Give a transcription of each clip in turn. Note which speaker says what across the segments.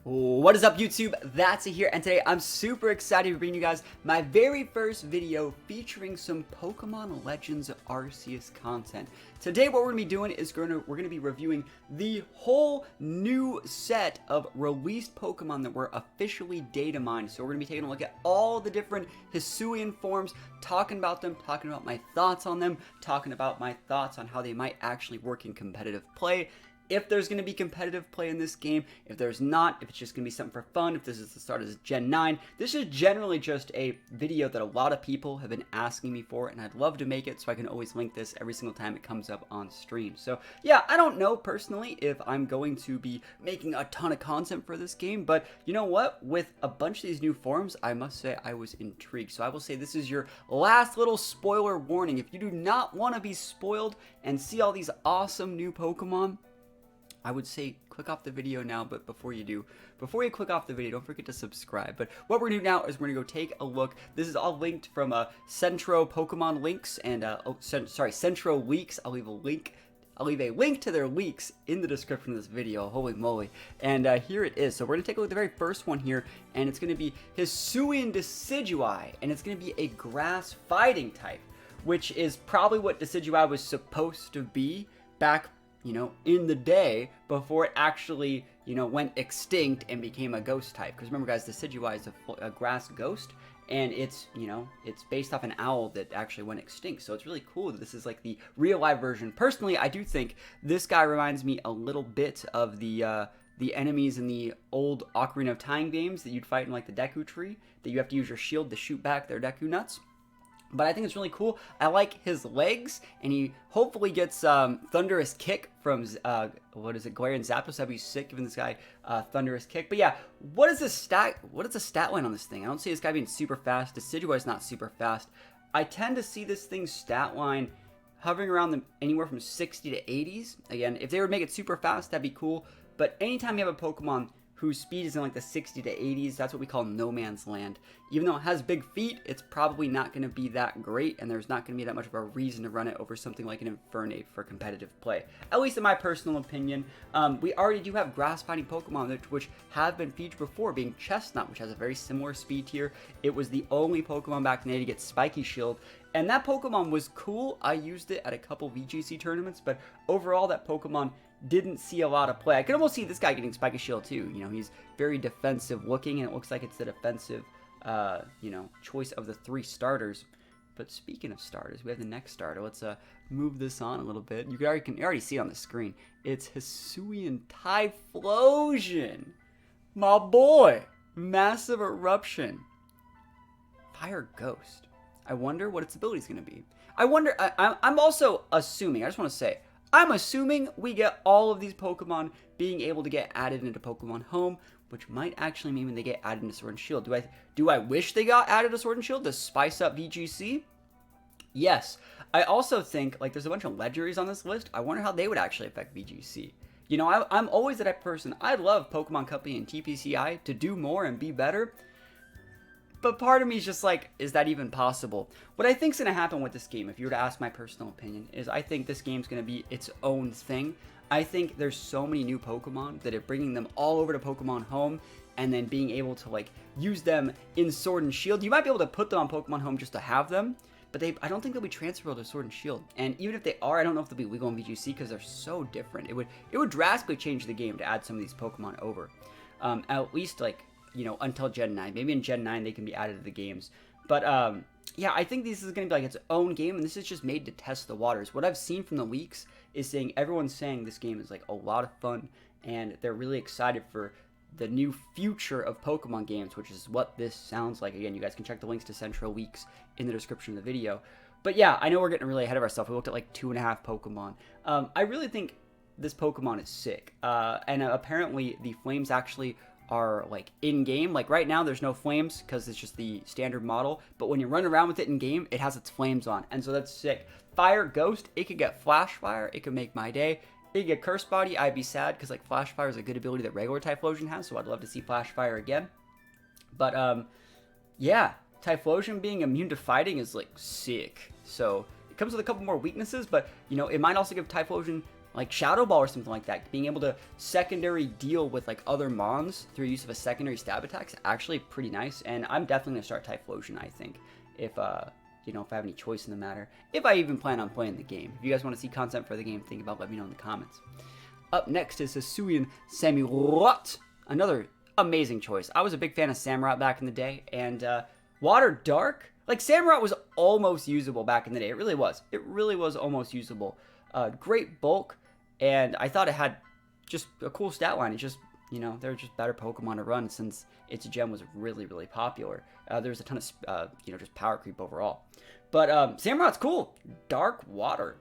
Speaker 1: What is up, YouTube? That's here, and today I'm super excited to bring you guys my very first video featuring some Pokemon Legends Arceus content. Today what we're going to be doing is we're going to be reviewing the whole new set of released Pokemon that were officially data mined. So we're going to be taking a look at all the different Hisuian forms, talking about them, talking about my thoughts on them, talking about my thoughts on how they might actually work in competitive play. If there's going to be competitive play in this game, if there's not, if it's just going to be something for fun, if this is the start of Gen 9, this is generally just a video that a lot of people have been asking me for, and I'd love to make it so I can always link this every single time it comes up on stream. So yeah, I don't know personally if I'm going to be making a ton of content for this game, but you know what? With a bunch of these new forms, I must say I was intrigued. So I will say this is your last little spoiler warning. If you do not want to be spoiled and see all these awesome new Pokemon, I would say click off the video now, but before you click off the video, don't forget to subscribe. But what we're going to do now is we're going to go take a look. This is all linked from Centro Pokemon Links and, Centro Leaks. I'll leave a link to their leaks in the description of this video. Holy moly. And here it is. So we're going to take a look at the very first one here, and it's going to be Hisuian Decidueye, and it's going to be a grass fighting type, which is probably what Decidueye was supposed to be back, you know, in the day before it actually, you know, went extinct and became a ghost type. Because remember, guys, Decidueye is a grass ghost, and it's, you know, it's based off an owl that actually went extinct. So it's really cool that this is like the real live version. Personally, I do think this guy reminds me a little bit of the enemies in the old Ocarina of Time games that you'd fight in like the Deku Tree, that you have to use your shield to shoot back their Deku nuts. But I think it's really cool. I like his legs, and he hopefully gets Thunderous Kick from, what is it, Galarian Zapdos. That'd be sick, giving this guy Thunderous Kick. But yeah, what is the stat line on this thing? I don't see this guy being super fast. Decidueye is not super fast. I tend to see this thing's stat line hovering around anywhere from 60 to 80s. Again, if they would make it super fast, that'd be cool. But anytime you have a Pokemon whose speed is in like the 60 to 80s, that's what we call no man's land. Even though it has big feet, it's probably not going to be that great, and there's not going to be that much of a reason to run it over something like an Infernape for competitive play. At least in my personal opinion. We already do have grass fighting Pokemon which have been featured before, being Chestnut, which has a very similar speed tier. It was the only Pokemon back in the day to get Spiky Shield, and that Pokemon was cool. I used it at a couple VGC tournaments, but overall that Pokemon didn't see a lot of play. I could almost see this guy getting Spiky Shield too. You know, he's very defensive looking, and it looks like it's the defensive, you know, choice of the three starters. But speaking of starters, we have the next starter. Let's move this on a little bit. You can already see it on the screen. It's Hisuian Typhlosion. My boy. Massive Eruption. Fire Ghost. I wonder what its ability is going to be. I'm also assuming, I just want to say, I'm assuming we get all of these Pokemon being able to get added into Pokemon Home, which might actually mean when they get added into Sword and Shield. Do I wish they got added to Sword and Shield to spice up VGC? Yes. I also think, like, there's a bunch of legendaries on this list. I wonder how they would actually affect VGC. You know, I'm always the type of person, I love Pokemon Company and TPCI to do more and be better. But part of me is just like, is that even possible? What I think is going to happen with this game, if you were to ask my personal opinion, is I think this game's going to be its own thing. I think there's so many new Pokemon that are bringing them all over to Pokemon Home, and then being able to like use them in Sword and Shield. You might be able to put them on Pokemon Home just to have them, but I don't think they'll be transferable to Sword and Shield. And even if they are, I don't know if they'll be legal in VGC because they're so different. It would drastically change the game to add some of these Pokemon over. At least like, you know, until Gen 9. Maybe in Gen 9 they can be added to the games. But, yeah, I think this is going to be like its own game, and this is just made to test the waters. What I've seen from the leaks is everyone's saying this game is like a lot of fun, and they're really excited for the new future of Pokemon games, which is what this sounds like. Again, you guys can check the links to Central Leaks in the description of the video. But yeah, I know we're getting really ahead of ourselves. We looked at like 2.5 Pokemon. I really think this Pokemon is sick. And apparently the flames actually are like in game. Like right now there's no flames because it's just the standard model, but when you run around with it in game, it has its flames on, and so that's sick. Fire Ghost, it could get Flash Fire, it could make my day. It could get Curse Body, I'd be sad because like Flash Fire is a good ability that regular Typhlosion has, so I'd love to see Flash Fire again. But yeah, Typhlosion being immune to fighting is like sick. So it comes with a couple more weaknesses, but you know, it might also give Typhlosion like Shadow Ball or something like that. Being able to secondary deal with like other mons through use of a secondary stab attack is actually pretty nice. And I'm definitely gonna start Typhlosion, I think, if you know, if I have any choice in the matter. If I even plan on playing the game. If you guys want to see content for the game, think about, let me know in the comments. Up next is Hisuian Samurott, another amazing choice. I was a big fan of Samurott back in the day, and Water Dark, like Samurott was almost usable back in the day. It really was. It really was almost usable. Great bulk, and I thought it had just a cool stat line. It's just, you know, they're just better Pokemon to run since its gem was really, really popular. There's a ton of, you know, just power creep overall. But Samurott's cool. Dark Water.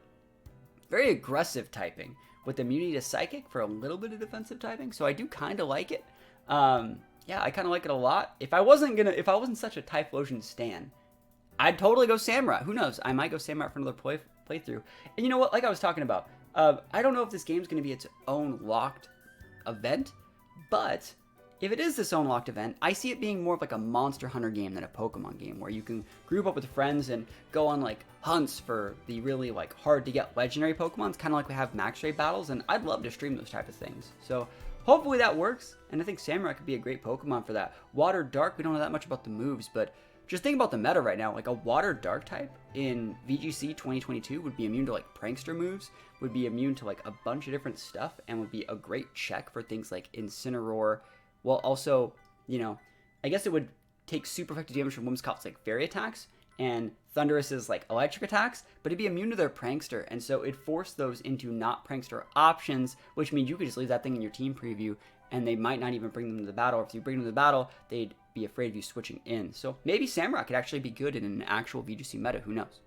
Speaker 1: Very aggressive typing with immunity to Psychic for a little bit of defensive typing. So I do kind of like it. Yeah, I kind of like it a lot. If I wasn't such a Typhlosion stan, I'd totally go Samurott. Who knows? I might go Samurott for another playthrough. And you know what? Like I was talking about, I don't know if this game's going to be its own locked event, but if it is this own locked event, I see it being more of like a Monster Hunter game than a Pokemon game, where you can group up with friends and go on like hunts for the really like hard to get legendary Pokemons, kind of like we have max raid battles, and I'd love to stream those type of things. So hopefully that works, and I think Samurott could be a great Pokemon for that. Water Dark, we don't know that much about the moves, but just think about the meta right now. Like a Water Dark type in VGC 2022 would be immune to like Prankster moves, would be immune to like a bunch of different stuff, and would be a great check for things like Incineroar. Well, also, you know, I guess it would take super effective damage from Whimsicott's like fairy attacks and Thunderous's like electric attacks, but it'd be immune to their Prankster, and so it'd force those into not Prankster options, which means you could just leave that thing in your team preview, and they might not even bring them to the battle. Or if you bring them to the battle, they'd be afraid of you switching in. So maybe Samurott could actually be good in an actual VGC meta, who knows?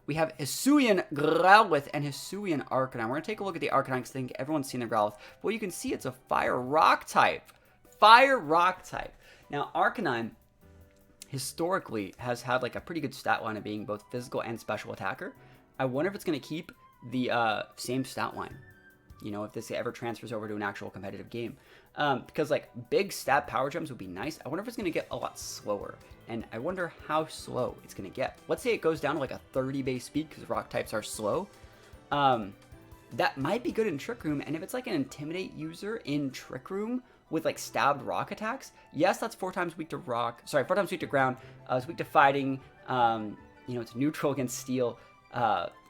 Speaker 1: We have Hisuian Growlithe and Hisuian Arcanine. We're going to take a look at the Arcanine because I think everyone's seen the Growlithe. Well, you can see it's a Fire Rock type. Fire Rock type. Now, Arcanine historically has had like a pretty good stat line of being both physical and special attacker. I wonder if it's going to keep the same stat line, you know, if this ever transfers over to an actual competitive game. Because like big stat power gems would be nice. I wonder if it's going to get a lot slower, and I wonder how slow it's going to get. Let's say it goes down to like a 30 base speed because rock types are slow. That might be good in Trick Room, and if it's like an Intimidate user in Trick Room with like stabbed rock attacks, yes, that's 4 times weak to rock. Sorry, 4 times weak to ground. It's weak to fighting. You know, it's neutral against steel.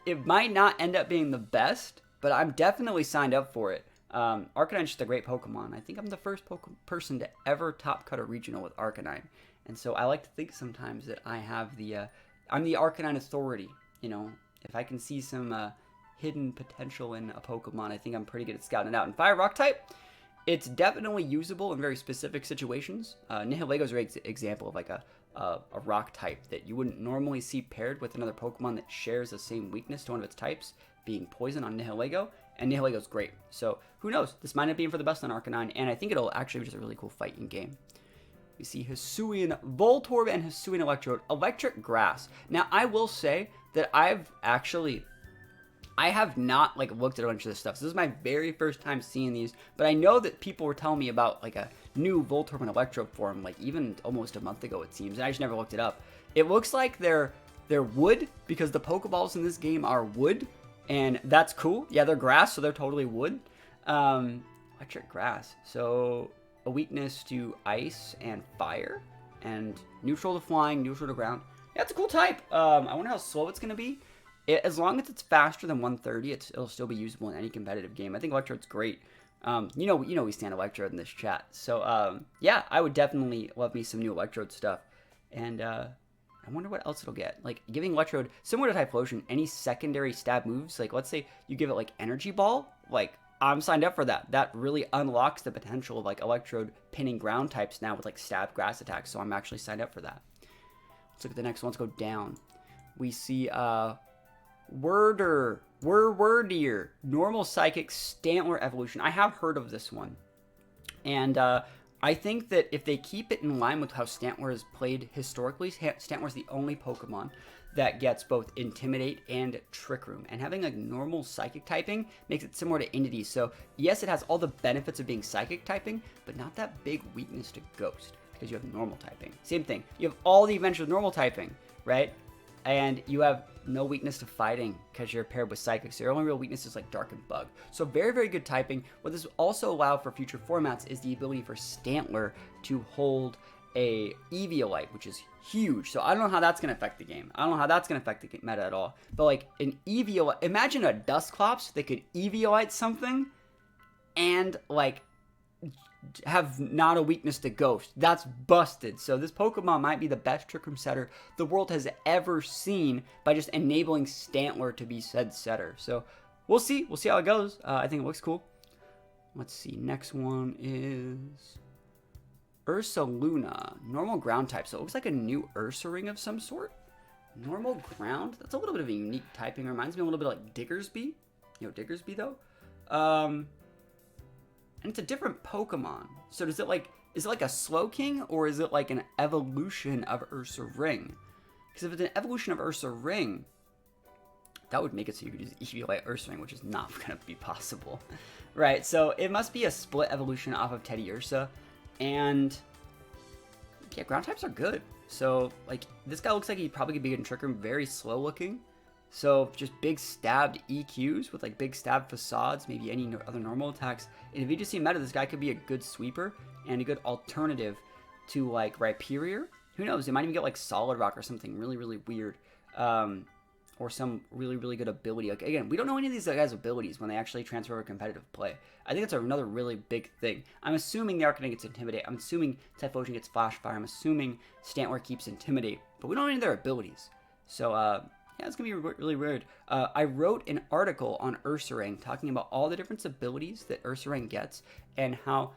Speaker 1: It might not end up being the best, but I'm definitely signed up for it. Arcanine's just a great Pokemon. I think I'm the first person to ever top cut a regional with Arcanine, and so I like to think sometimes that I have the I'm the Arcanine authority. You know, if I can see some hidden potential in a Pokemon, I think I'm pretty good at scouting it out. And Fire Rock type, it's definitely usable in very specific situations. Nihilego's a great example of like a rock type that you wouldn't normally see paired with another Pokemon that shares the same weakness to one of its types, being Poison on Nihilego, and Nihilego's great. So who knows? This might not be for the best on Arcanine, and I think it'll actually be just a really cool fighting game. We see Hisuian Voltorb and Hisuian Electrode. Electric Grass. Now, I will say that I have not like looked at a bunch of this stuff. So this is my very first time seeing these, but I know that people were telling me about like a new Voltorb and Electrode form, like even almost a month ago it seems, and I just never looked it up. It looks like they're wood because the Pokeballs in this game are wood, and that's cool. Yeah, they're grass, so they're totally wood. Electric Grass. So a weakness to ice and fire, and neutral to flying, neutral to ground. Yeah, it's a cool type. I wonder how slow it's going to be. As long as it's faster than 130, it'll still be usable in any competitive game. I think Electrode's great. You know we stand Electrode in this chat. So, yeah, I would definitely love me some new Electrode stuff. And I wonder what else it'll get. Like, giving Electrode, similar to Typhlosion, any secondary stab moves, like, let's say you give it, like, Energy Ball, like, I'm signed up for that. That really unlocks the potential of, like, Electrode pinning ground types now with, like, stab grass attacks, so I'm actually signed up for that. Let's look at the next one. Let's go down. We see, Wordier, Normal Psychic Stantler Evolution. I have heard of this one. And, I think that if they keep it in line with how Stantler is played historically, Stantler is the only Pokemon that gets both Intimidate and Trick Room. And having like normal Psychic typing makes it similar to Entity. So yes, it has all the benefits of being Psychic typing, but not that big weakness to Ghost because you have normal typing. Same thing. You have all the advantages of normal typing, right? and you have no weakness to fighting because you're paired with Psychic, so your only real weakness is like Dark and Bug. So very, very good typing. What this will also allow for future formats is the ability for Stantler to hold a Eviolite, which is huge. So I don't know how that's going to affect the game. I don't know how that's going to affect the meta at all. But like an Eviolite, imagine a Dusclops that could Eviolite something and like have not a weakness to Ghost. That's busted. So this Pokemon might be the best Trick Room setter the world has ever seen by just enabling Stantler to be said setter. So we'll see. We'll see how it goes. I think it looks cool. Let's see. Next one is Ursaluna. Normal ground type. So it looks like a new Ursaring of some sort. Normal ground. That's a little bit of a unique typing. Reminds me a little bit like Diggersby. You know Diggersby though? And it's a different Pokemon. So is it like a Slowking, or is it like an evolution of Ursaring? Because if it's an evolution of Ursaring, that would make it so you could use Eviolite Ursaring, which is not going to be possible. Right, so it must be a split evolution off of Teddiursa. And yeah, ground types are good. So like this guy looks like he probably could be good in Trick Room, very slow looking. So just big stabbed EQs with like big stabbed facades, maybe any other normal attacks. In a VGC meta, this guy could be a good sweeper and a good alternative to like Rhyperior. Who knows? It might even get like Solid Rock or something really, really weird. Or some really, really good ability. Like again, we don't know any of these guys' abilities when they actually transfer over competitive play. I think that's another really big thing. I'm assuming the Arcanine gets Intimidate. I'm assuming Typhlosion gets Flash Fire. I'm assuming Stantler keeps Intimidate. But we don't know any of their abilities. So, yeah, it's going to be really weird. I wrote an article on Ursaring talking about all the different abilities that Ursaring gets and how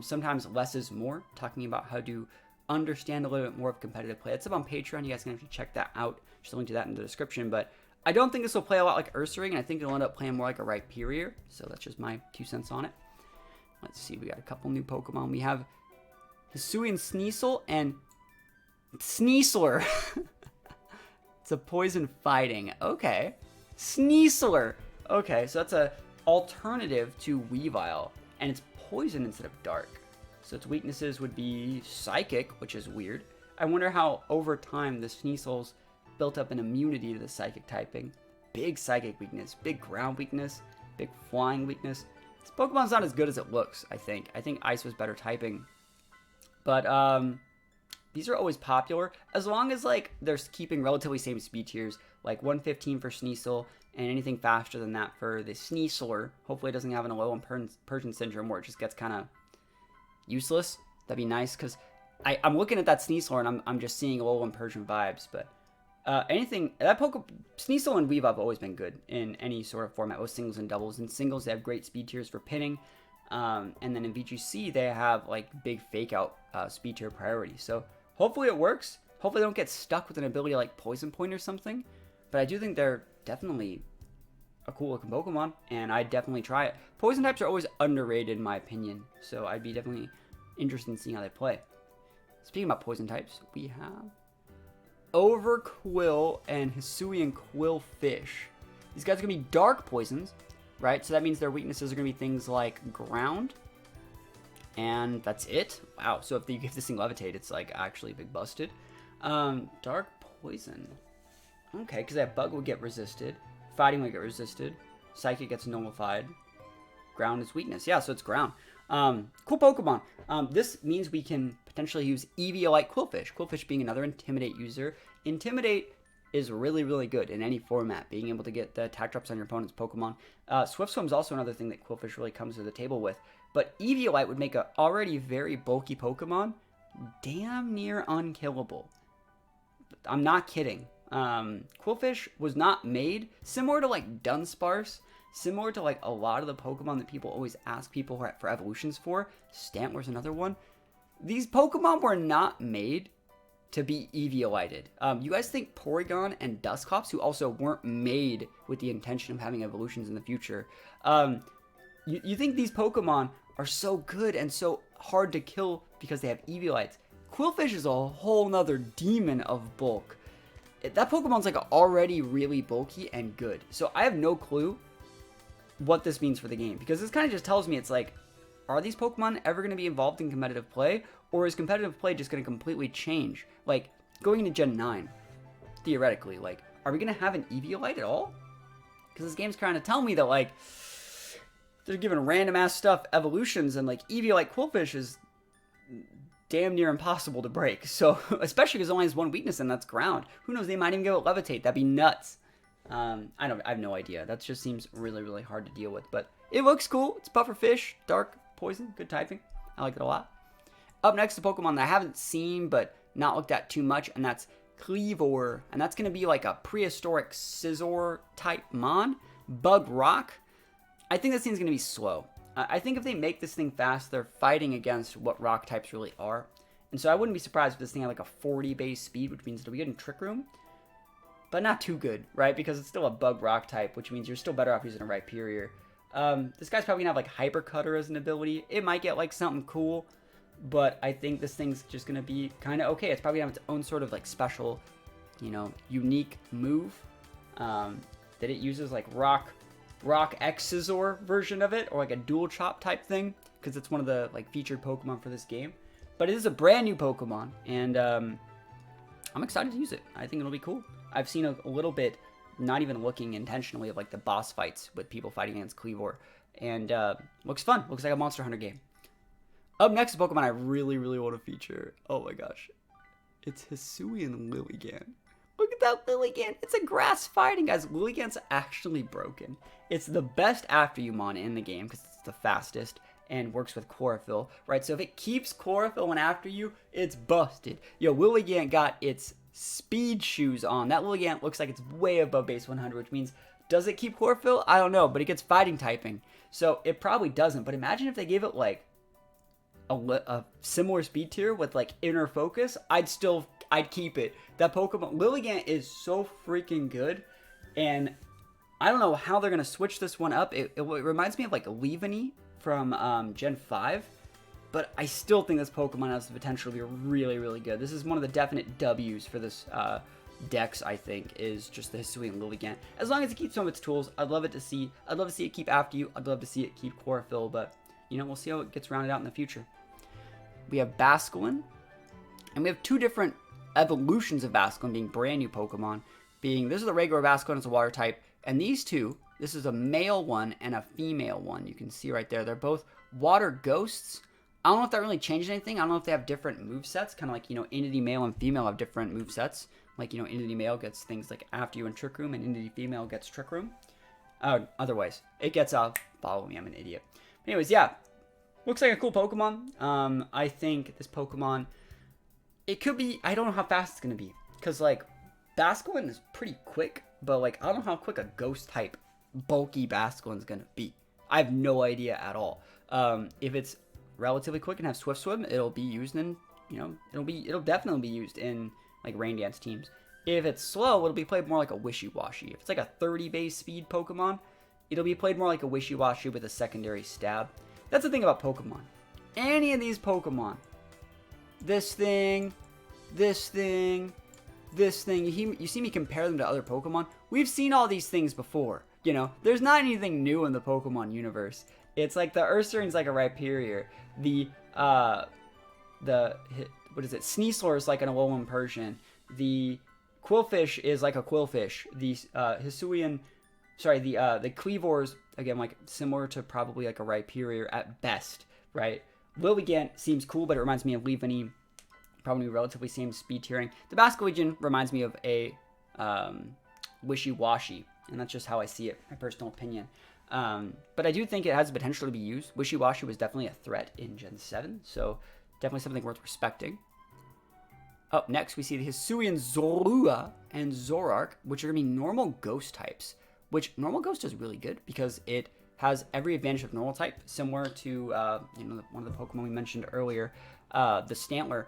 Speaker 1: sometimes less is more, talking about how to understand a little bit more of competitive play. It's up on Patreon. You guys can actually check that out. Just link to that in the description. But I don't think this will play a lot like Ursaring, and I think it'll end up playing more like a Rhyperior. So that's just my 2 cents on it. Let's see. We got a couple new Pokemon. We have Hisuian Sneasel and Sneasler. It's a poison fighting. Okay. Sneasler. Okay, so that's a alternative to Weavile, and it's poison instead of dark. So its weaknesses would be Psychic, which is weird. I wonder how over time the Sneasel's built up an immunity to the Psychic typing. Big Psychic weakness, big ground weakness, big flying weakness. This Pokemon's not as good as it looks, I think. I think Ice was better typing. But, these are always popular, as long as, like, they're keeping relatively same speed tiers, like 115 for Sneasel, and anything faster than that for the Sneasler. Hopefully it doesn't have an low on Persian Syndrome where it just gets kind of useless. That'd be nice, because I'm looking at that Sneasler, and I'm just seeing low on Persian vibes, but anything, Sneasel and Weave have always been good in any sort of format, with singles and doubles. In singles, they have great speed tiers for pinning, and then in VGC, they have, like, big fake-out speed tier priority, so hopefully it works. Hopefully they don't get stuck with an ability like Poison Point or something. But I do think they're definitely a cool looking Pokemon, and I'd definitely try it. Poison types are always underrated in my opinion, so I'd be definitely interested in seeing how they play. Speaking about poison types, we have Overquill and Hisuian Qwilfish. These guys are going to be dark poisons, right? So that means their weaknesses are going to be things like ground. And that's it. Wow. So if you give this thing Levitate, it's like actually big busted. Dark poison. Okay, because that bug would get resisted. Fighting would get resisted. Psychic gets nullified. Ground is weakness. Yeah, so it's ground. Cool Pokemon. This means we can potentially use Eviolite Qwilfish. Qwilfish being another Intimidate user. Intimidate is really, really good in any format, being able to get the attack drops on your opponent's Pokemon. Swift Swim is also another thing that Qwilfish really comes to the table with. But Eviolite would make an already very bulky Pokemon damn near unkillable. I'm not kidding. Qwilfish was not made, similar to like Dunsparce, similar to like a lot of the Pokemon that people always ask people for evolutions for. Stantler's another one. These Pokemon were not made to be Eviolited. You guys think Porygon and Dusclops, who also weren't made with the intention of having evolutions in the future, you think these Pokemon are so good and so hard to kill because they have Eviolites. Qwilfish is a whole nother demon of bulk. That Pokemon's like already really bulky and good. So I have no clue what this means for the game, because this kind of just tells me it's like, are these Pokemon ever going to be involved in competitive play, or is competitive play just going to completely change? Like, going into Gen 9, theoretically. Like, are we going to have an Eviolite at all? Because this game's kind of telling me that, like, they're giving random-ass stuff evolutions, and, like, Eviolite Qwilfish is damn near impossible to break. So, especially because it only has one weakness, and that's ground. Who knows, they might even give it Levitate. That'd be nuts. I have no idea. That just seems really, really hard to deal with. But it looks cool. It's pufferfish, dark, poison, good typing. I like it a lot. Up next, the Pokemon that I haven't seen, but not looked at too much, and that's Kleavor. And that's going to be like a prehistoric Scizor type Mon. Bug Rock. I think this thing's going to be slow. I think if they make this thing fast, they're fighting against what rock types really are. And so I wouldn't be surprised if this thing had like a 40 base speed, which means it'll be good in Trick Room. But not too good, right? Because it's still a Bug Rock type, which means you're still better off using a Rhyperior. This guy's probably going to have like Hyper Cutter as an ability. It might get like something cool. But I think this thing's just going to be kind of okay. It's probably going to have its own sort of like special, you know, unique move that it uses, like Rock X Scizor version of it, or like a Dual Chop type thing, because it's one of the like featured Pokemon for this game. But it is a brand new Pokemon, and I'm excited to use it. I think it'll be cool. I've seen a little bit, not even looking intentionally, of like the boss fights with people fighting against Kleavor, and looks fun. Looks like a Monster Hunter game. Up next, a Pokemon I really, really want to feature. Oh my gosh. It's Hisuian Lilligant. Look at that Lilligant. It's a grass fighting, guys. Lilligant's actually broken. It's the best after you mon in the game because it's the fastest and works with Chlorophyll, right? So if it keeps Chlorophyll when after you, it's busted. Yo, Lilligant got its speed shoes on. That Lilligant looks like it's way above base 100, which means, does it keep Chlorophyll? I don't know, but it gets fighting typing. So it probably doesn't. But imagine if they gave it like a similar speed tier with like Inner Focus. I'd keep it. That Pokemon Lilligant is so freaking good, and I don't know how they're gonna switch this one up. It reminds me of like Leaveney from Gen 5, but I still think this Pokemon has the potential to be really, really good. This is one of the definite W's for this Dex. I think is just the Hisuian Lilligant. As long as it keeps some of its tools, I'd love to see it keep after you. I'd love to see it keep Chlorophyll, but you know, we'll see how it gets rounded out in the future. We have Basculin, and we have two different evolutions of Basculin being brand new Pokemon. This is the regular Basculin, it's a water type, and these two, this is a male one and a female one. You can see right there, they're both water ghosts. I don't know if that really changed anything. I don't know if they have different movesets, kind of like, you know, Entity Male and Female have different movesets. Like, you know, Entity Male gets things like After You and Trick Room, and Entity Female gets Trick Room. Otherwise, it gets, follow me, I'm an idiot. But anyways, yeah. Looks like a cool Pokemon. I think this Pokemon, it could be, I don't know how fast it's going to be. Because, like, Basculin is pretty quick, but, like, I don't know how quick a Ghost-type, bulky Basculin is going to be. I have no idea at all. If it's relatively quick and have Swift Swim, it'll be used in, you know, it'll definitely be used in, like, Rain Dance teams. If it's slow, it'll be played more like a Wishy-Washy. If it's, like, a 30-base speed Pokemon, it'll be played more like a Wishy-Washy with a secondary stab. That's the thing about Pokemon. Any of these Pokemon, this thing, you see me compare them to other Pokemon? We've seen all these things before, you know? There's not anything new in the Pokemon universe. It's like the Ursaring's like a Rhyperior. Sneasler is like an Alolan Persian. The Qwilfish is like a Qwilfish. The the Kleavors, again, like similar to probably like a Rhyperior at best, right? Lilligant seems cool, but it reminds me of Leaveney, probably relatively same speed tiering. The Basculegion reminds me of a Wishy-Washy, and that's just how I see it, my personal opinion. But I do think it has the potential to be used. Wishy-Washy was definitely a threat in Gen 7, so definitely something worth respecting. Up next, we see the Hisuian Zorua and Zoroark, which are going to be normal ghost types. Which normal ghost is really good because it has every advantage of normal type, similar to one of the Pokemon we mentioned earlier, the Stantler,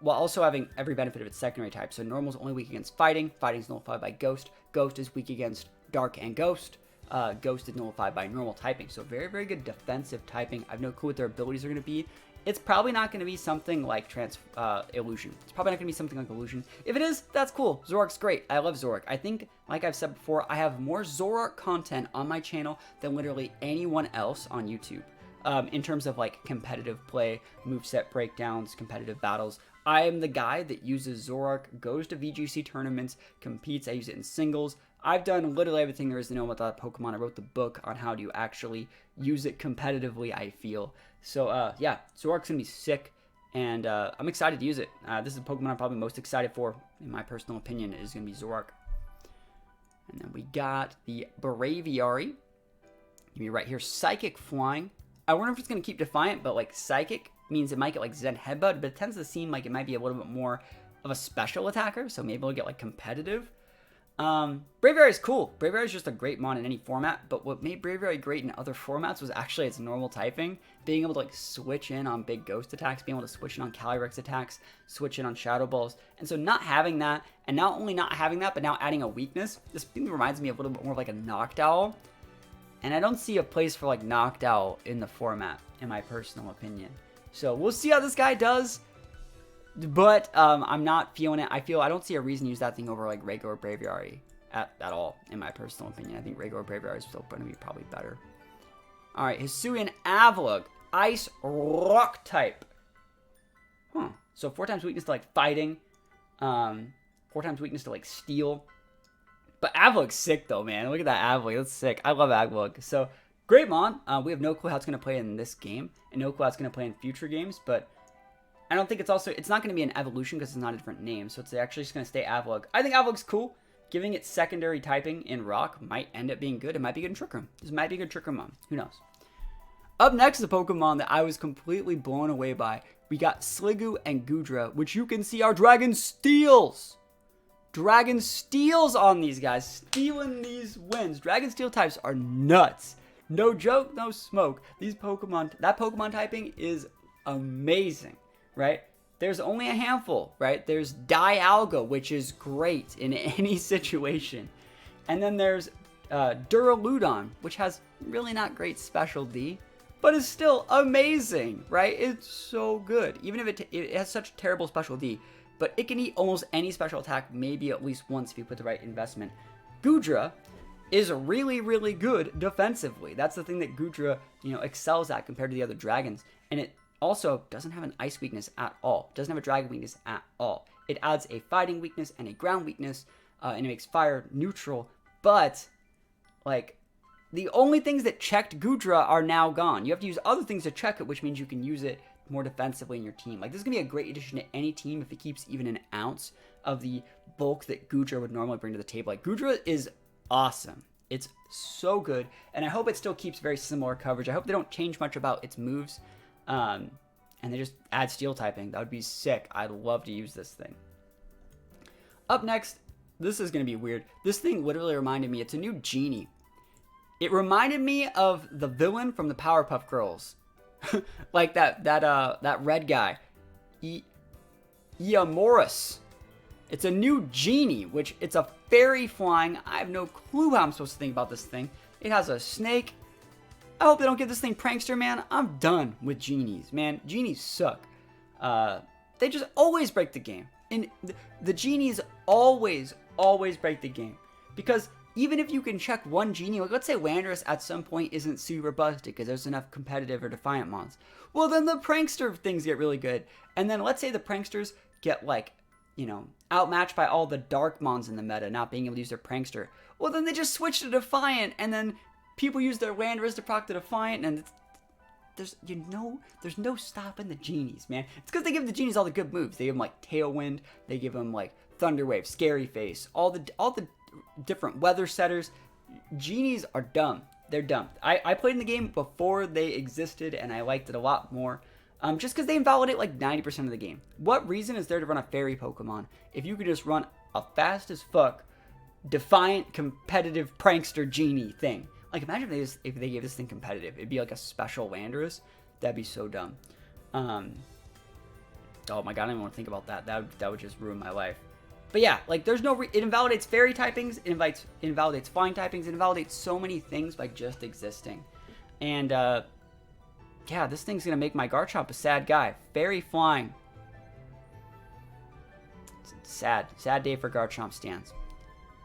Speaker 1: while also having every benefit of its secondary type. So normal is only weak against fighting. Fighting is nullified by ghost. Ghost is weak against dark and ghost. Ghost is nullified by normal typing. So very, very good defensive typing. I have no clue what their abilities are going to be. It's probably not going to be something like Illusion. It's probably not going to be something like Illusion. If it is, that's cool. Zoroark's great. I love Zoroark. I think, like I've said before, I have more Zoroark content on my channel than literally anyone else on YouTube. in terms of like competitive play, moveset breakdowns, competitive battles. I am the guy that uses Zoroark, goes to VGC tournaments, competes. I use it in singles. I've done literally everything there is to know about that Pokemon. I wrote the book on how to actually use it competitively, I feel. So, yeah, Zoroark's going to be sick, and I'm excited to use it. This is the Pokemon I'm probably most excited for, in my personal opinion, is going to be Zoroark. And then we got the Braviary. Give me right here, Psychic Flying. I wonder if it's going to keep Defiant, but like Psychic means it might get like Zen Headbutt, but it tends to seem like it might be a little bit more of a special attacker, so maybe it'll get like competitive. Braviary is cool. Braviary is just a great mon in any format, but what made Braviary great in other formats was actually its normal typing. Being able to like switch in on big ghost attacks, being able to switch in on Calyrex attacks, switch in on Shadow Balls. And so not having that, and not only not having that, but now adding a weakness, this thing reminds me of a little bit more of like a Noctowl. And I don't see a place for like Noctowl in the format, in my personal opinion. So we'll see how this guy does. But I'm not feeling it. I don't see a reason to use that thing over like regular Braviary at all, in my personal opinion. I think regular Braviary is still going to be probably better. Alright, Hisuian Avalugg, Ice Rock type. So 4 times weakness to like fighting. 4 times weakness to like steel. But Avalugg's sick though, man. Look at that Avalugg. That's sick. I love Avalugg. So, great mon. We have no clue how it's going to play in this game. And no clue how it's going to play in future games. But I don't think it's not going to be an evolution because it's not a different name. So it's actually just going to stay Avalugg. I think Avalugg's cool. Giving it secondary typing in Rock might end up being good. It might be good in Trick Room. This might be a good Trick Room mon. Who knows? Up next is a Pokemon that I was completely blown away by. We got Sliggoo and Goodra, which you can see are Dragon Steels. Dragon Steels on these guys. Stealing these wins. Dragon Steel types are nuts. No joke, no smoke. These Pokemon, that Pokemon typing is amazing. Right? There's only a handful, right? There's Dialga, which is great in any situation. And then there's Duraludon, which has really not great special D, but is still amazing, right? It's so good. Even if it has such terrible special D, but it can eat almost any special attack, maybe at least once if you put the right investment. Goodra is really, really good defensively. That's the thing that Goodra, excels at compared to the other dragons. And it also doesn't have an ice weakness at all. Doesn't have a dragon weakness at all. It adds a fighting weakness and a ground weakness, and it makes fire neutral. But, like, the only things that checked Goodra are now gone. You have to use other things to check it, which means you can use it more defensively in your team. Like, this is going to be a great addition to any team if it keeps even an ounce of the bulk that Goodra would normally bring to the table. Like, Goodra is awesome. It's so good, and I hope it still keeps very similar coverage. I hope they don't change much about its moves. And they just add steel typing. That would be sick. I'd love to use this thing. Up next, this is going to be weird. This thing literally reminded me, it's a new genie. It reminded me of the villain from the Powerpuff Girls. Like that red guy. Enamorus. It's a new genie, which it's a fairy flying. I have no clue how I'm supposed to think about this thing. It has a snake. I hope they don't give this thing Prankster, man. I'm done with genies, man. Genies suck. They just always break the game. And the genies always break the game. Because even if you can check one genie, like let's say Landorus at some point isn't super busted because there's enough competitive or defiant mons. Well, then the Prankster things get really good. And then let's say the Pranksters get like, outmatched by all the dark mons in the meta, not being able to use their Prankster. Well, then they just switch to Defiant, and then people use their Landorus to proc the Defiant, and there's no stopping the genies, man. It's because they give the genies all the good moves. They give them like Tailwind, they give them like Thunder Wave, Scary Face, all the different weather setters. Genies are dumb. They're dumb. I played in the game before they existed, and I liked it a lot more. Just because they invalidate like 90% of the game. What reason is there to run a fairy Pokemon if you could just run a fast as fuck, defiant, competitive Prankster genie thing? Like, imagine if they gave this thing competitive. It'd be like a special Landorus. That'd be so dumb. Oh my god, I don't even want to think about that. That would just ruin my life. But yeah, like, there's no... it invalidates fairy typings. It invalidates flying typings. It invalidates so many things by just existing. And, yeah, this thing's going to make my Garchomp a sad guy. Fairy flying. Sad. Sad day for Garchomp stands.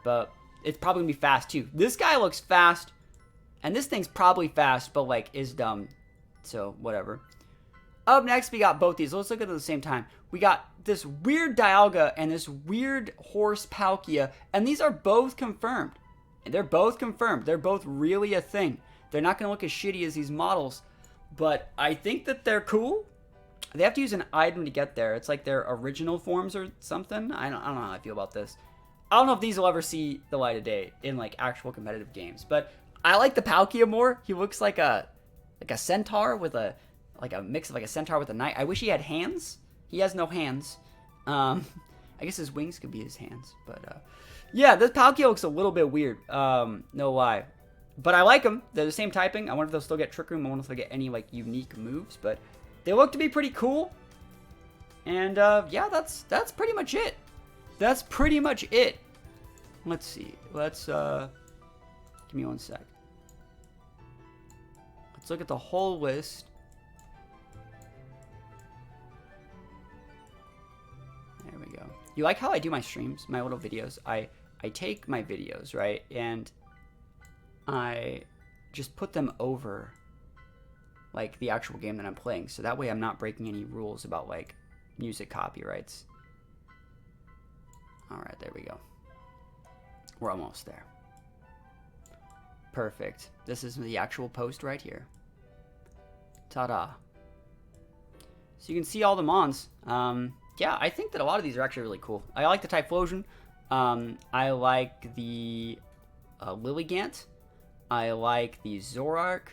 Speaker 1: But it's probably going to be fast, too. This guy looks fast. And this thing's probably fast, but, like, is dumb. So, whatever. Up next, we got both these. Let's look at them at the same time. We got this weird Dialga and this weird horse Palkia, and these are both confirmed. And they're both confirmed. They're both really a thing. They're not going to look as shitty as these models, but I think that they're cool. They have to use an item to get there. It's like their original forms or something. I don't know how I feel about this. I don't know if these will ever see the light of day in like actual competitive games, but I like the Palkia more. He looks like a centaur with a mix of like a centaur with a knight. I wish he had hands. He has no hands. I guess his wings could be his hands, but yeah, this Palkia looks a little bit weird. No lie. But I like them. They're the same typing. I wonder if they'll still get Trick Room. I wonder if they'll get any like unique moves, but they look to be pretty cool. And yeah, that's pretty much it. That's pretty much it. Let's see. Let's give me one sec. Let's look at the whole list. There we go. You like how I do my streams, my little videos? I take my videos, right, and I just put them over like the actual game that I'm playing, so that way I'm not breaking any rules about like music copyrights. All right, there we go. We're almost there. Perfect. This is the actual post right here. Ta-da. So you can see all the mons. Yeah, I think that a lot of these are actually really cool. I like the Typhlosion. I like the Lilligant. I like the Zoroark.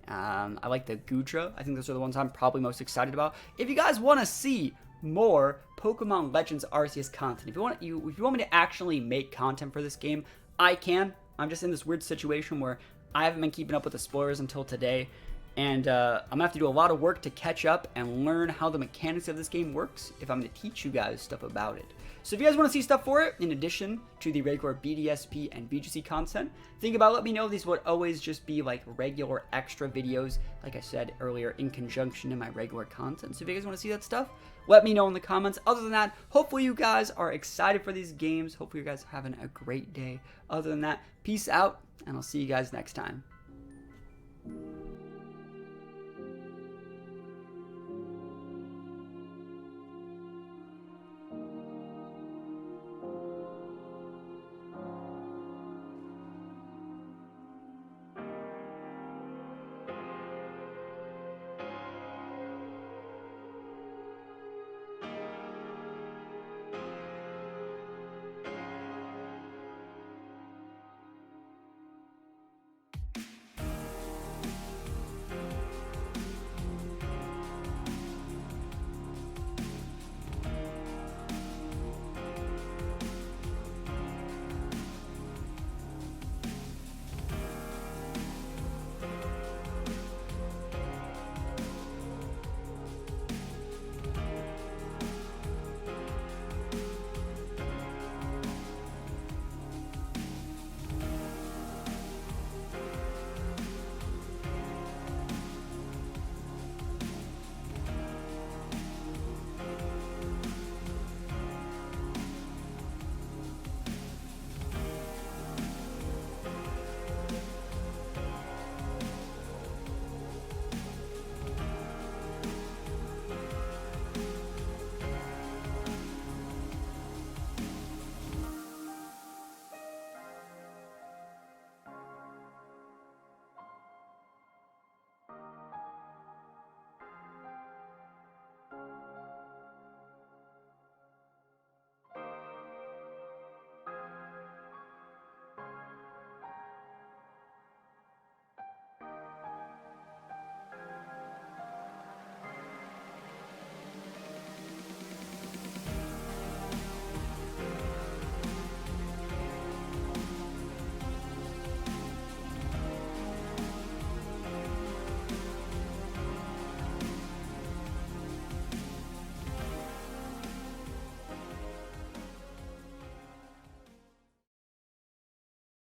Speaker 1: I like the Goodra. I think those are the ones I'm probably most excited about. If you guys want to see more Pokemon Legends Arceus content, if you want me to actually make content for this game, I can. I'm just in this weird situation where I haven't been keeping up with the spoilers until today, and I'm gonna have to do a lot of work to catch up and learn how the mechanics of this game works if I'm gonna teach you guys stuff about it. So if you guys want to see stuff for it, in addition to the regular BDSP and BGC content, think about it, let me know. These would always just be like regular extra videos, like I said earlier, in conjunction to my regular content. So if you guys want to see that stuff, let me know in the comments. Other than that, hopefully you guys are excited for these games. Hopefully you guys are having a great day. Other than that, peace out, and I'll see you guys next time.